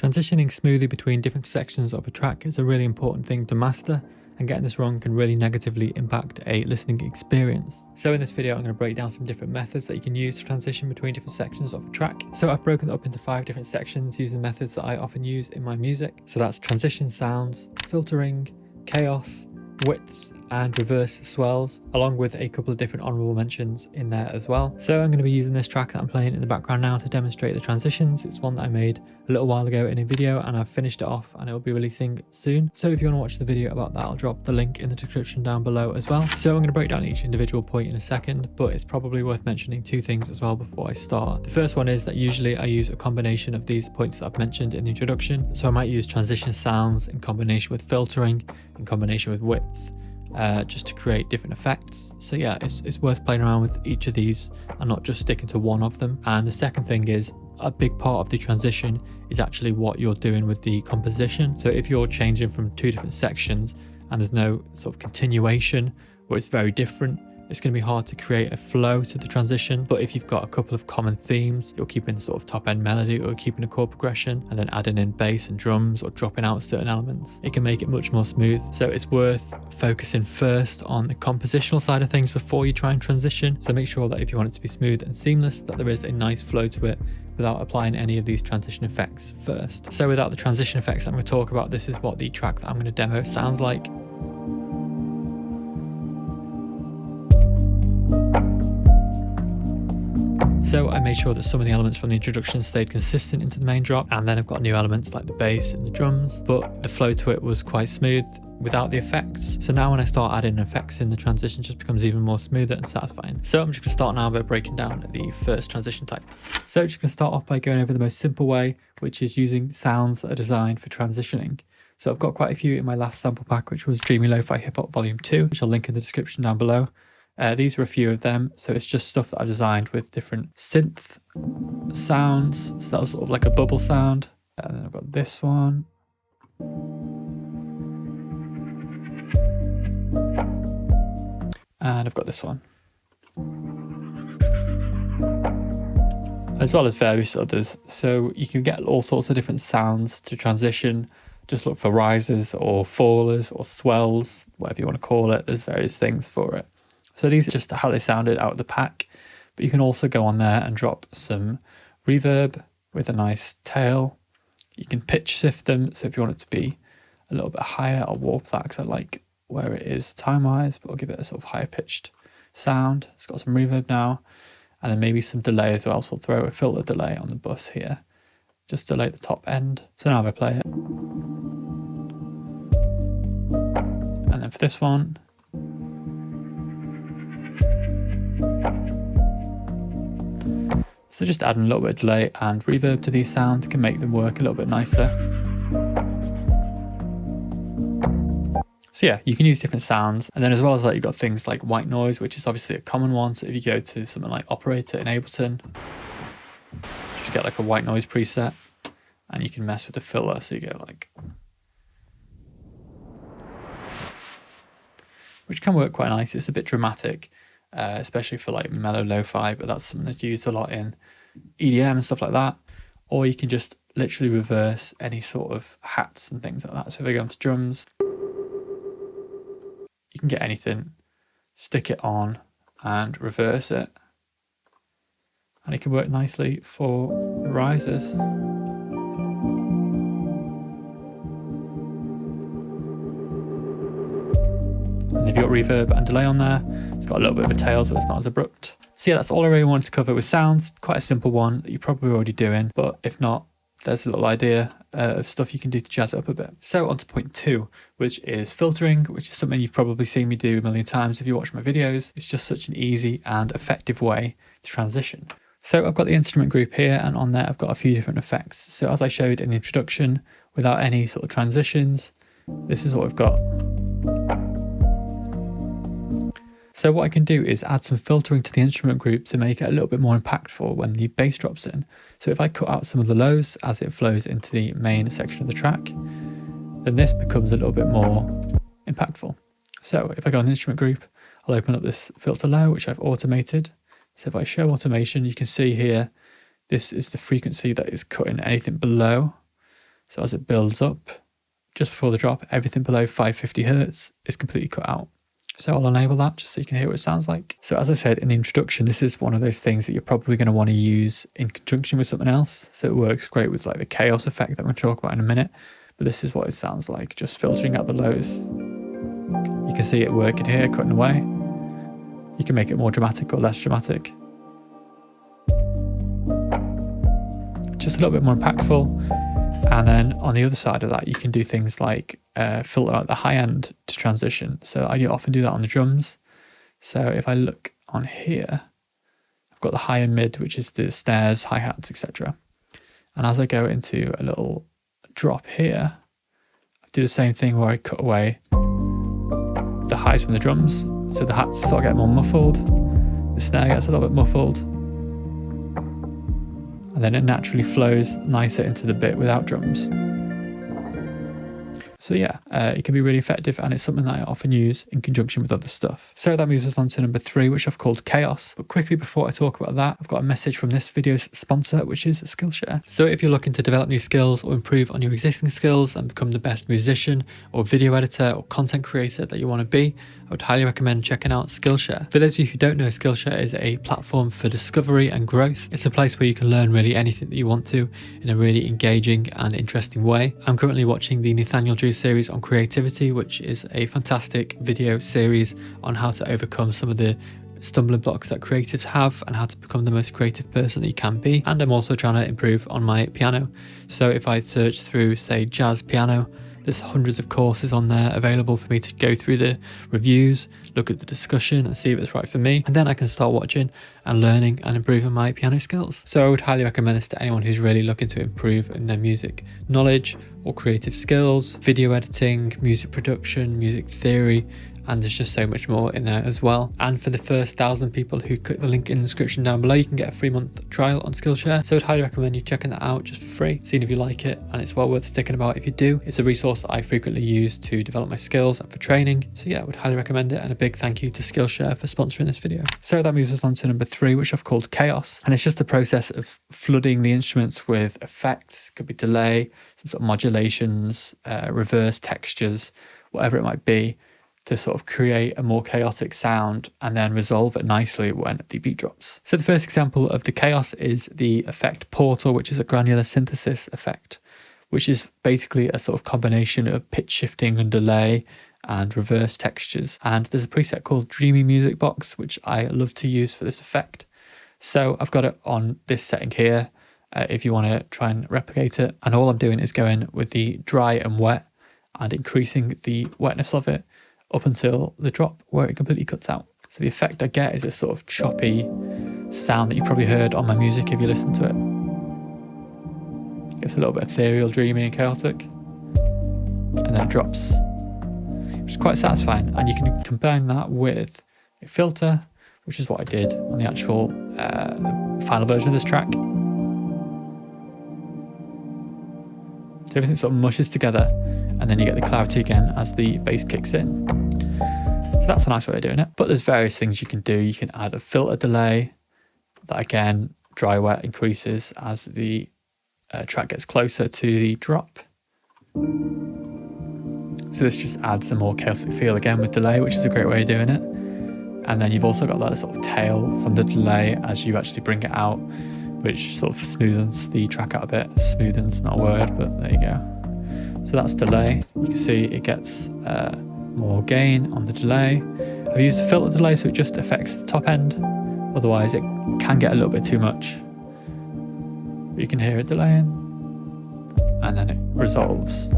Transitioning smoothly between different sections of a track is a really important thing to master, and getting this wrong can really negatively impact a listening experience. So in this video, I'm going to break down some different methods that you can use to transition between different sections of a track. So I've broken it up into 5 different sections using methods that I often use in my music. So that's transition sounds, filtering, chaos, width, and reverse swells, along with a couple of different honorable mentions in there as well. So I'm going to be using this track that I'm playing in the background now to demonstrate the transitions. It's one that I made a little while ago in a video, and I've finished it off and it'll be releasing soon. So if you want to watch the video about that, I'll drop the link in the description down below as well. So I'm going to break down each individual point in a second, but it's probably worth mentioning 2 things as well before I start. The first one is that usually I use a combination of these points that I've mentioned in the introduction. So I might use transition sounds in combination with filtering, in combination with width, just to create different effects. So yeah, it's worth playing around with each of these and not just sticking to one of them. And the second thing is, a big part of the transition is actually what you're doing with the composition. So if you're changing from 2 different sections and there's no sort of continuation, or it's very different, it's going to be hard to create a flow to the transition. But if you've got a couple of common themes, you're keeping sort of top end melody or keeping a chord progression and then adding in bass and drums or dropping out certain elements, it can make it much more smooth. So it's worth focusing first on the compositional side of things before you try and transition. So make sure that if you want it to be smooth and seamless, that there is a nice flow to it without applying any of these transition effects first. So without the transition effects I'm going to talk about, this is what the track that I'm going to demo sounds like. So I made sure that some of the elements from the introduction stayed consistent into the main drop, and then I've got new elements like the bass and the drums, but the flow to it was quite smooth without the effects. So now when I start adding effects in, the transition just becomes even more smoother and satisfying. So I'm just going to start now by breaking down the first transition type. So just going to start off by going over the most simple way, which is using sounds that are designed for transitioning. So I've got quite a few in my last sample pack, which was Dreamy Lo-Fi Hip Hop Volume 2, which I'll link in the description down below. These are a few of them. So it's just stuff that I've designed with different synth sounds. So that was sort of like a bubble sound. And then I've got this one. And I've got this one. As well as various others. So you can get all sorts of different sounds to transition. Just look for risers or fallers or swells, whatever you want to call it. There's various things for it. So these are just how they sounded out of the pack, but you can also go on there and drop some reverb with a nice tail. You can pitch shift them, so if you want it to be a little bit higher, I'll warp that because I like where it is time-wise, but I'll give it a sort of higher pitched sound. It's got some reverb now, and then maybe some delay as well, so I'll throw a filter delay on the bus here, just delay the top end. So now if I play it, and then for this one, so just adding a little bit of delay and reverb to these sounds can make them work a little bit nicer. So yeah, you can use different sounds. And then as well as that, you've got things like white noise, which is obviously a common one. So if you go to something like Operator in Ableton, just get like a white noise preset and you can mess with the filler. So you go like, which can work quite nice. It's a bit dramatic. Especially for like mellow lo-fi, but that's something that's used a lot in EDM and stuff like that. Or you can just literally reverse any sort of hats and things like that. So if I go onto drums, you can get anything, stick it on and reverse it, and it can work nicely for risers. And if you've got reverb and delay on there, it's got a little bit of a tail, so it's not as abrupt. So yeah, that's all I really wanted to cover with sounds. Quite a simple one that you're probably already doing, but if not, there's a little idea of stuff you can do to jazz it up a bit. So on to point 2, which is filtering, which is something you've probably seen me do a million times if you watch my videos. It's just such an easy and effective way to transition. So I've got the instrument group here, and on there I've got a few different effects. So as I showed in the introduction, without any sort of transitions, this is what I've got. So what I can do is add some filtering to the instrument group to make it a little bit more impactful when the bass drops in. So if I cut out some of the lows as it flows into the main section of the track, then this becomes a little bit more impactful. So if I go on the instrument group, I'll open up this filter low, which I've automated. So if I show automation, you can see here, this is the frequency that is cutting anything below So as it builds up, just before the drop, everything below 550 Hertz is completely cut out. So I'll enable that just so you can hear what it sounds like. So as I said in the introduction, this is one of those things that you're probably going to want to use in conjunction with something else. So it works great with like the chaos effect that I'm going to talk about in a minute. But this is what it sounds like, just filtering out the lows. You can see it working here, cutting away. You can make it more dramatic or less dramatic. Just a little bit more impactful. And then on the other side of that, you can do things like filter out the high end to transition. So I often do that on the drums. So if I look on here, I've got the high and mid, which is the snares, hi-hats, etc. And as I go into a little drop here, I do the same thing where I cut away the highs from the drums. So the hats start getting more muffled, the snare gets a little bit muffled, and then it naturally flows nicer into the bit without drums. So yeah, it can be really effective, and it's something that I often use in conjunction with other stuff. So that moves us on to number 3, which I've called Chaos. But quickly before I talk about that, I've got a message from this video's sponsor, which is Skillshare. So if you're looking to develop new skills or improve on your existing skills and become the best musician or video editor or content creator that you want to be, I would highly recommend checking out Skillshare. For those of you who don't know, Skillshare is a platform for discovery and growth. It's a place where you can learn really anything that you want to in a really engaging and interesting way. I'm currently watching the Nathaniel Drew series on creativity, which is a fantastic video series on how to overcome some of the stumbling blocks that creatives have and how to become the most creative person that you can be. And I'm also trying to improve on my piano. So if I search through, say, jazz piano, there's hundreds of courses on there available for me to go through the reviews, look at the discussion and see if it's right for me. And then I can start watching and learning and improving my piano skills. So I would highly recommend this to anyone who's really looking to improve in their music knowledge or creative skills, video editing, music production, music theory, and there's just so much more in there as well. And for the first 1,000 people who click the link in the description down below, you can get a 3-month trial on Skillshare. So I'd highly recommend you checking that out just for free, seeing if you like it, and it's well worth sticking about if you do. It's a resource that I frequently use to develop my skills and for training. So yeah, I would highly recommend it, and a big thank you to Skillshare for sponsoring this video. So that moves us on to number 3, which I've called Chaos. And it's just the process of flooding the instruments with effects, could be delay, some sort of modulations, reverse textures, whatever it might be, to sort of create a more chaotic sound and then resolve it nicely when the beat drops. So the first example of the chaos is the effect Portal, which is a granular synthesis effect, which is basically a sort of combination of pitch shifting and delay and reverse textures. And there's a preset called Dreamy Music Box, which I love to use for this effect. So I've got it on this setting here, if you want to try and replicate it. And all I'm doing is going with the dry and wet and increasing the wetness of it up until the drop where it completely cuts out. So the effect I get is a sort of choppy sound that you've probably heard on my music if you listen to it. It's a little bit ethereal, dreamy and chaotic. And then it drops, which is quite satisfying. And you can combine that with a filter, which is what I did on the actual final version of this track. So everything sort of mushes together, and then you get the clarity again as the bass kicks in. So that's a nice way of doing it. But there's various things you can do. You can add a filter delay that, again, dry wet increases as the track gets closer to the drop. So this just adds a more chaotic feel again with delay, which is a great way of doing it. And then you've also got that sort of tail from the delay as you actually bring it out, which sort of smoothens the track out a bit. Smoothens, not a word, but there you go. So that's delay. You can see it gets more gain on the delay. I've used a filter delay so it just affects the top end. Otherwise it can get a little bit too much. But you can hear it delaying and then it resolves.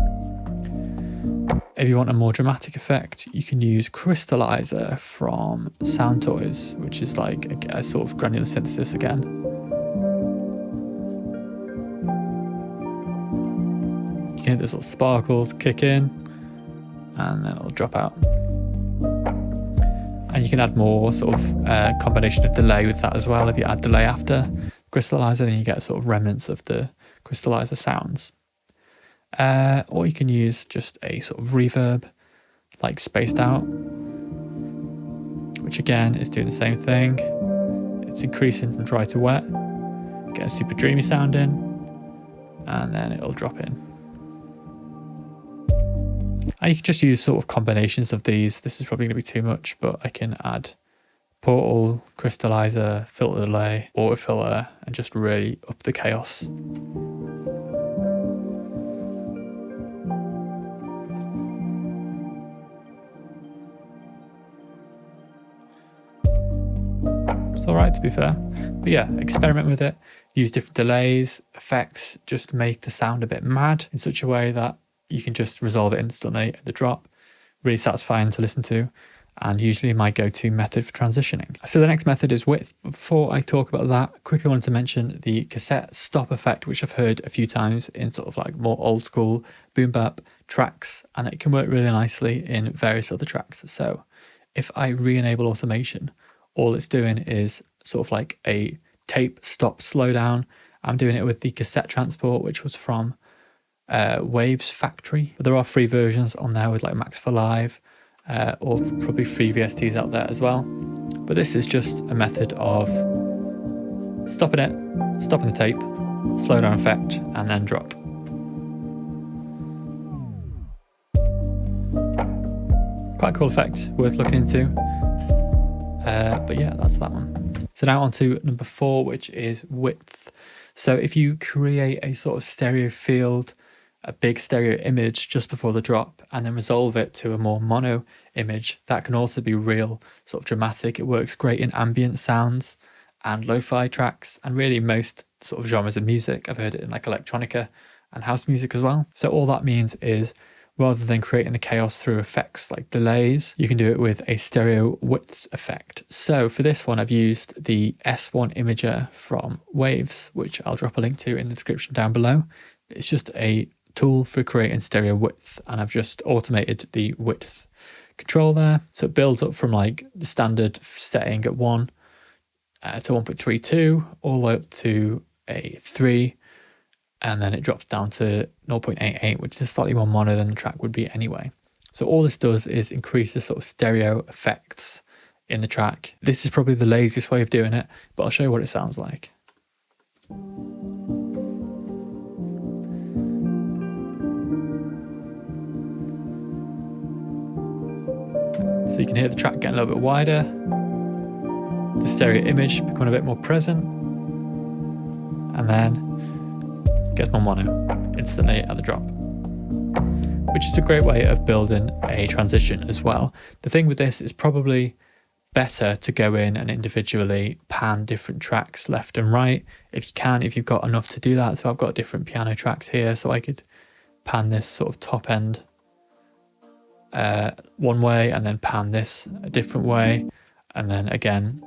If you want a more dramatic effect, you can use Crystallizer from Sound Toys, which is like a sort of granular synthesis again. You can hear the sort of sparkles kick in and then it'll drop out. And you can add more sort of combination of delay with that as well. If you add delay after Crystallizer, then you get sort of remnants of the Crystallizer sounds. Or you can use just a sort of reverb like Spaced Out, which again is doing the same thing. It's increasing from dry to wet, get a super dreamy sound in, and then it'll drop in. And you can just use sort of combinations of these. This is probably going to be too much, but I can add portal, crystallizer, filter delay, auto filter, and just really up the chaos. It's alright, to be fair. But yeah, experiment with it. Use different delays, effects, just to make the sound a bit mad in such a way that you can just resolve it instantly at the drop. Really satisfying to listen to, and usually my go-to method for transitioning. So the next method is width. Before I talk about that, quickly wanted to mention the cassette stop effect, which I've heard a few times in sort of like more old school boom bap tracks, and it can work really nicely in various other tracks. So if I re-enable automation, all it's doing is sort of like a tape stop slowdown. I'm doing it with the cassette transport, which was from Waves Factory. But there are free versions on there with like Max for Live, or probably free VSTs out there as well. But this is just a method of stopping it, stopping the tape, slowdown effect, and then drop. Quite a cool effect, worth looking into. But yeah, that's that one. So now on to number 4, which is width. So if you create a sort of stereo field, a big stereo image just before the drop, and then resolve it to a more mono image, that can also be real sort of dramatic. It works great in ambient sounds and lo-fi tracks, and really most sort of genres of music. I've heard it in like electronica and house music as well. So all that means is, rather than creating the chaos through effects like delays, you can do it with a stereo width effect. So for this one, I've used the S1 imager from Waves, which I'll drop a link to in the description down below. It's just a tool for creating stereo width, and I've just automated the width control there. So it builds up from like the standard setting at 1 to 1.32, all the way up to a 3, and then it drops down to 0.88, which is slightly more mono than the track would be anyway. So all this does is increase the sort of stereo effects in the track. This is probably the laziest way of doing it, but I'll show you what it sounds like. So you can hear the track getting a little bit wider, the stereo image becoming a bit more present, and then gets more mono instantly at the drop, which is a great way of building a transition as well. The thing with this is probably better to go in and individually pan different tracks left and right if you can, if you've got enough to do that. So I've got different piano tracks here, so I could pan this sort of top end one way, and then pan this a different way, and then again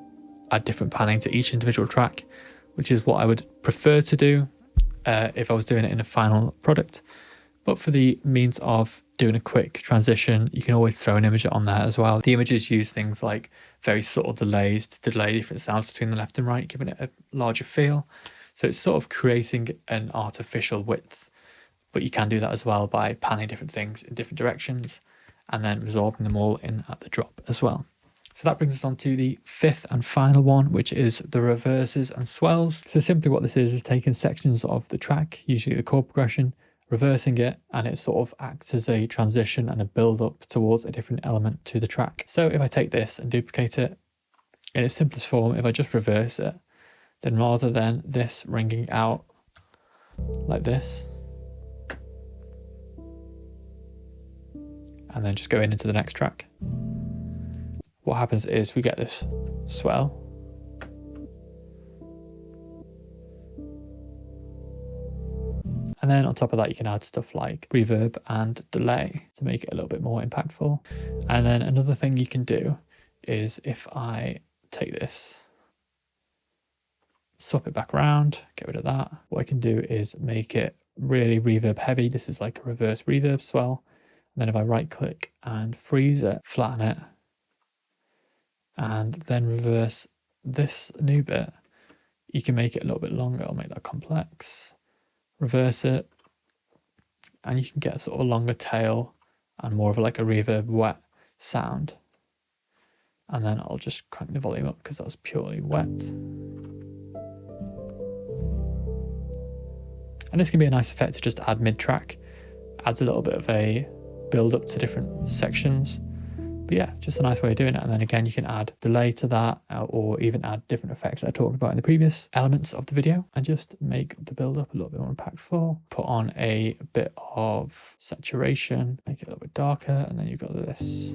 add different panning to each individual track, which is what I would prefer to do if I was doing it in a final product. But for the means of doing a quick transition, you can always throw an imager on there as well. The images use things like very subtle delays to delay different sounds between the left and right, giving it a larger feel. So it's sort of creating an artificial width, but you can do that as well by panning different things in different directions and then resolving them all in at the drop as well. So that brings us on to the 5th and final one, which is the reverses and swells. So simply what this is taking sections of the track, usually the chord progression, reversing it, and it sort of acts as a transition and a build up towards a different element to the track. So if I take this and duplicate it in its simplest form, if I just reverse it, then rather than this ringing out like this, and then just going into the next track, what happens is we get this swell, and then on top of that you can add stuff like reverb and delay to make it a little bit more impactful. And then another thing you can do is, if I take this, swap it back around, get rid of that, what I can do is make it really reverb heavy. This is like a reverse reverb swell. And then if I right click and freeze it, flatten it, and then reverse this new bit, you can make it a little bit longer. I'll make that complex, reverse it, and you can get sort of a longer tail and more of like a reverb wet sound. And then I'll just crank the volume up because that was purely wet. And this can be a nice effect to just add mid-track. Adds a little bit of a build up to different sections. But yeah, just a nice way of doing it. And then again, you can add delay to that, or even add different effects that I talked about in the previous elements of the video, and just make the build up a little bit more impactful. Put on a bit of saturation, make it a little bit darker, and then you've got this.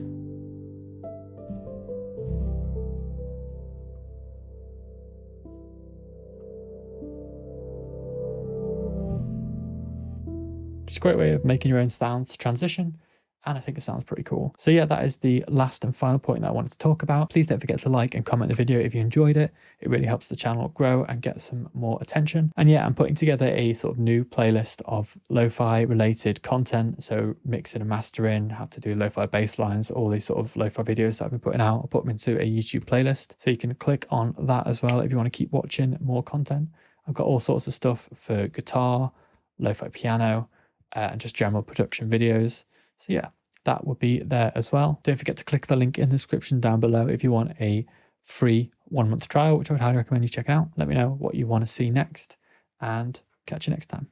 Just a great way of making your own sounds to transition. And I think it sounds pretty cool. So yeah, that is the last and final point that I wanted to talk about. Please don't forget to like and comment the video if you enjoyed it. It really helps the channel grow and get some more attention. And yeah, I'm putting together a sort of new playlist of lo-fi related content. So mixing and mastering, how to do lo-fi bass lines, all these sort of lo-fi videos that I've been putting out. I'll put them into a YouTube playlist. So you can click on that as well if you want to keep watching more content. I've got all sorts of stuff for guitar, lo-fi piano, and just general production videos. So yeah, that would be there as well. Don't forget to click the link in the description down below if you want a free 1 month trial, which I would highly recommend you check out. Let me know what you want to see next, and catch you next time.